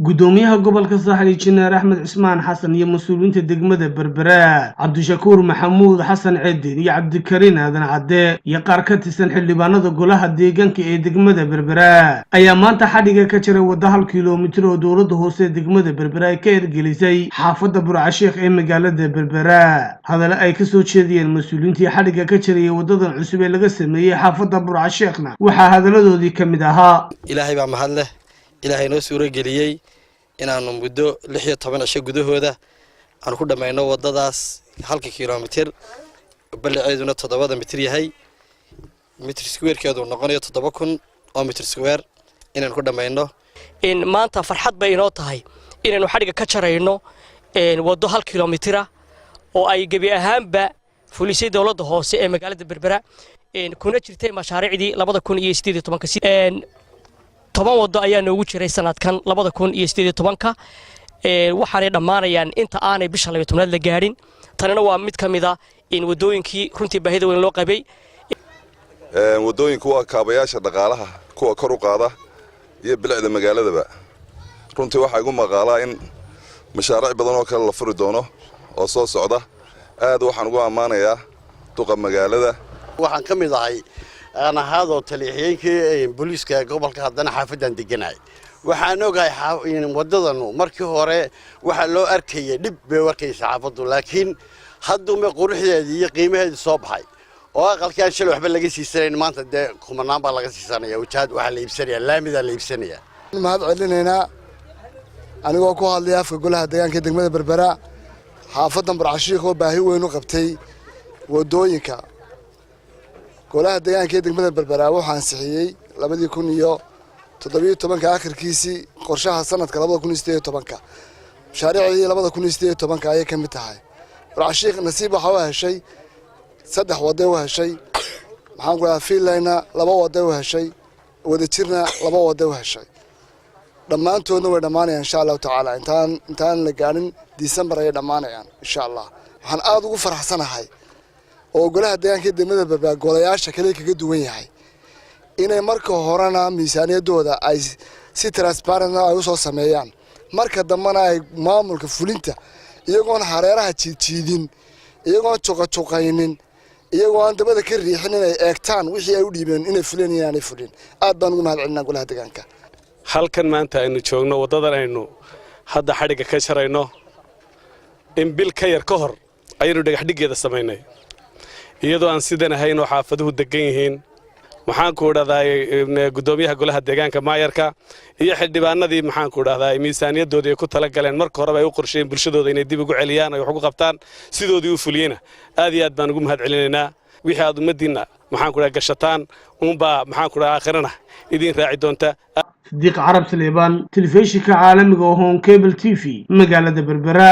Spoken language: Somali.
gudoomiyaha gobolka Saaxil Injineer Axmed Cismaan Xasan iyo mas'uuliyiinta degmada Berbera Cabdishakuur Maxamuud Xasan Ciidin iyo Cabdikariin Aadan Cadde iyo qaar ka tirsan xildhibaanada golaha deegaanka ee degmada Berbera ayaa maanta xadhiga ka jiray wada 1 kiiloomitir oo dowladda hoose degmada Berbera ay ka hirgelisay xaafadda Burcasheekh ee magaalada Berbera hadal ay ka soo jeediyeen mas'uuliyiintii xadhiga ka jiray wadadan cusub ee laga sameeyay xaafadda Burcasheekhna waxa hadaladoodii kamid ahaa ilaahay baa mahad leh ilaahay noo suuro geliyay inaanu muddo 16 cisho gudahooda aan ku dhameeyno wadadaas 1 kiiloomitir balaceeduna 7 mitir yahay mitir square-keedu noqonayo 7000 oo mitir square inaan ku dhameeyno in maanta farxad bay inoo tahay inaanu xadhiga ka jarayno wado 1 kiiloomitir oo ay gabi ahaanba fulisay dawladda hoose ee magaalada Berbera kuna jirtay mashaariicdii 2018 toban wado ayaa noogu jiray sanadkan 2018 waxaanay dhamaanayaan inta aanay bisha 12 la gaarin tanina waa mid kamida in wadooyinkii runtii baahida weyn loo qabay wadooyinku waa kaabayaasha dhaqaalaha kuwa kor u qaada iyo bilicda magaaladaba runtii waxa igu maqaalaa in mashaariic badan oo kale la furi doono oo soo socda aad waxaan ugu amaanayaa duqa magaalada waxaan kamid ahay أنا هذا تليحين كي بوليس كقبل كهذا حافظا دجناي وحنوجا وددنا مركي هراء وحلو أركي دب بوركي حافظه لكن هذا ما قروح هذه قيمة هذه صباحي وأقل كان شلو حبل لقي سيسرين ما تد كمان نبى لقي سيسرين وجاد وحلي بسرية لا مذا اللي بسرية ما هذا علينا هنا أنا وأكو اللي في كلها ديان كده مذا بربرة حافظنا برعشيق وباهي ونقبتي ودوينكا golaha deegaanka degmada Berbera waxaan saxiyay 2017 aakhirkiisii qorshaha sanadka 2018 mashaariicdii 2018 ayay kamid tahay Burcasheekh nasiib waxa uu heshay 3 wado uu heshay maxaan ku fiilayna 2 wado uu heshay wada jirna 2 wado uu heshay dhamaantoodna way dhamaanayaan insha Allah taala intaan la gaarin December ay dhamaanayaan insha Allah waxaan aad ugu faraxsanahay oo golaha deegaanka degmada Berbera golayaasha kale kaga duwan yahay inay marka horena miisaaniyadooda ay si transparent ah u soo sameeyaan marka dambana ay maamulka fulinta iyagoon hareeraha jiidin iyagoon juqaynin iyagoon dabada ka riixin inay eegtaan wixii ay u dhiibeen inay fulinayaan ay fulin aad baan ugu mahadcelinaa golaha deegaanka halkan maanta aynu joogno wadadan aynu hadda xadhiga ka jarayno in bil ka yar ka hor aynu dhagax dhigeeda sameynay iyadoo aan sidan ahayn oo xaafaduhu degan yihiin maxaan ku dhahday gudoomiyaha golaha deegaanka maayarka iyo xildhibaanadii maxaan ku dhahday miisaaniyadooda ay ku tala galeen marka hore ay u qorsheen bulshadooda inay dib ugu celiyaan ay wax ugu qabtaan sidoodii u fuliyeen aad iyo aad baan ugu mahad celinaynaa wixii aad umadiina maxaan ku dhahay gashataan maxaan ku dhahay aakhirana idin raaci doonta Sidiiq Carab Saleebaan telefishinka caalamiga oo Home Cable TV magaalada Berbera